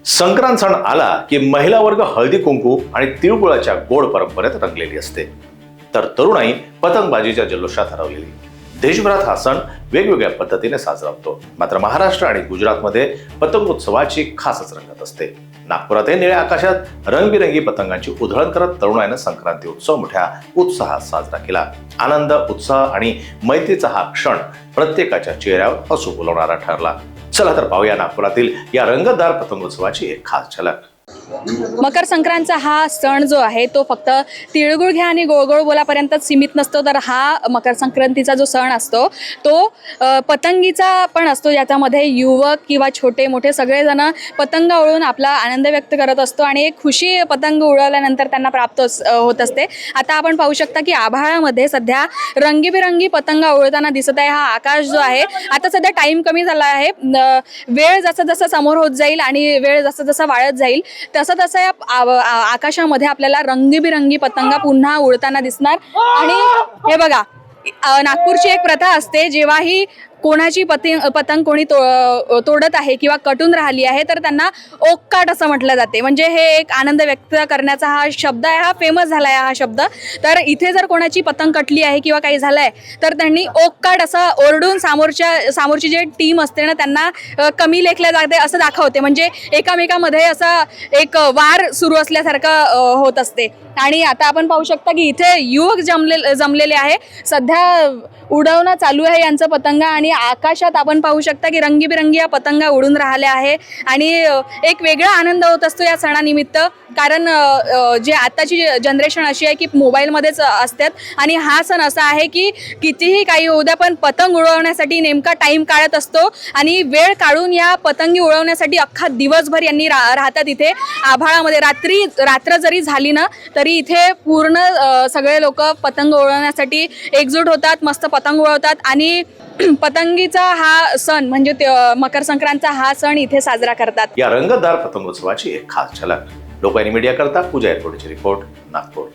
संक्रांत सण आला की महिला वर्ग हळदी कुंकू आणि तिळगुळाच्या गोड परंपरेत रंगलेली असते, तर तरुणाई पतंगबाजीच्या जल्लोषात हरवलेली. देशभरात हा सण वेगवेगळ्या पद्धतीने साजरा होतो. मात्र महाराष्ट्र आणि गुजरातमध्ये पतंगोत्सवाची खासच रंगत असते. नागपुरातही निळ्या आकाशात रंगबिरंगी पतंगांची उधळण करत तरुणाईने संक्रांती उत्सव मोठ्या उत्साहात साजरा केला. आनंद, उत्साह आणि मैत्रीचा हा क्षण प्रत्येकाच्या चेहऱ्यावर हसू फुलवणारा ठरला. चला तर पाहूया नागपुरातील या रंगतदार पतंगोत्सवाची एक खास झलक. मकर संक्रांतचा हा सण जो आहे तो फक्त तिळगुळ घ्या आणि गोळगोळ बोलापर्यंतच सीमित नसतो, तर हा मकर संक्रांतीचा जो सण असतो तो पतंगीचा पण असतो, ज्याच्यामध्ये युवक किंवा छोटे मोठे सगळेजण पतंग उडवून आपला आनंद व्यक्त करत असतो आणि एक खुशी पतंग उडवल्यानंतर त्यांना प्राप्त होत असते. आता आपण पाहू शकता की आभाळामध्ये सध्या रंगीबिरंगी पतंग उडताना दिसत आहे. हा आकाश जो आहे, आता सध्या टाइम कमी झाला आहे, वेळ जसं जसं समोर होत जाईल आणि वेळ जसं जसं वाढत जाईल तसं तसं या आकाशामध्ये आपल्याला रंगीबिरंगी पतंगा पुन्हा उडताना दिसणार. आणि हे बघा, नागपूरची एक प्रथा असते, जेव्हाही कोणाची पतंग कोणी तोडत आहे किंवा कटून राहिली आहे तर त्यांना ओक्काट असं म्हटलं जाते. म्हणजे हे एक आनंद व्यक्त करण्याचा हा शब्द आहे, हा फेमस झाला आहे हा शब्द. तर इथे जर कोणाची पतंग कटली आहे किंवा काही झालं आहे तर त्यांनी ओक्काट असं ओरडून समोरची जी टीम असते ना त्यांना कमी लेखल्या जाते असं दाखवते. म्हणजे एकामेकामध्ये असा एक वार सुरू असल्यासारखं होत असते. आणि आता आपण पाहू शकता की इथे युवक जमलेले आहे, सध्या उडवणं चालू आहे यांचं पतंगा. आणि आकाशात आपण पाहू शकता की रंगीबिरंगी या पतंगा उडून राहिल्या आहे आणि एक वेगळा आनंद होत असतो या सणानिमित्त. कारण जे आताची जनरेशन अशी आहे की मोबाईलमध्येच असतात आणि हा सण असा आहे की कितीही काही होऊ द्या पण पतंग उडवण्यासाठी नेमका टाईम काढत असतो आणि वेळ काढून या पतंगी उडवण्यासाठी अख्खा दिवसभर यांनी राहतात इथे आभाळामध्ये. रात्र जरी झाली ना तरी इथे पूर्ण सगळे लोक पतंग उडवण्यासाठी एकजूट होतात, मस्त पतंग उडवतात. आणि पतंगीचा हा सण म्हणजे मकर संक्रांतचा हा सण इथे साजरा करतात. या रंगतदार पतंगोत्सवाची एक खास झलक. लोकवाहिनी मीडिया करता पूजा एअरपोर्टची रिपोर्ट, नागपूर.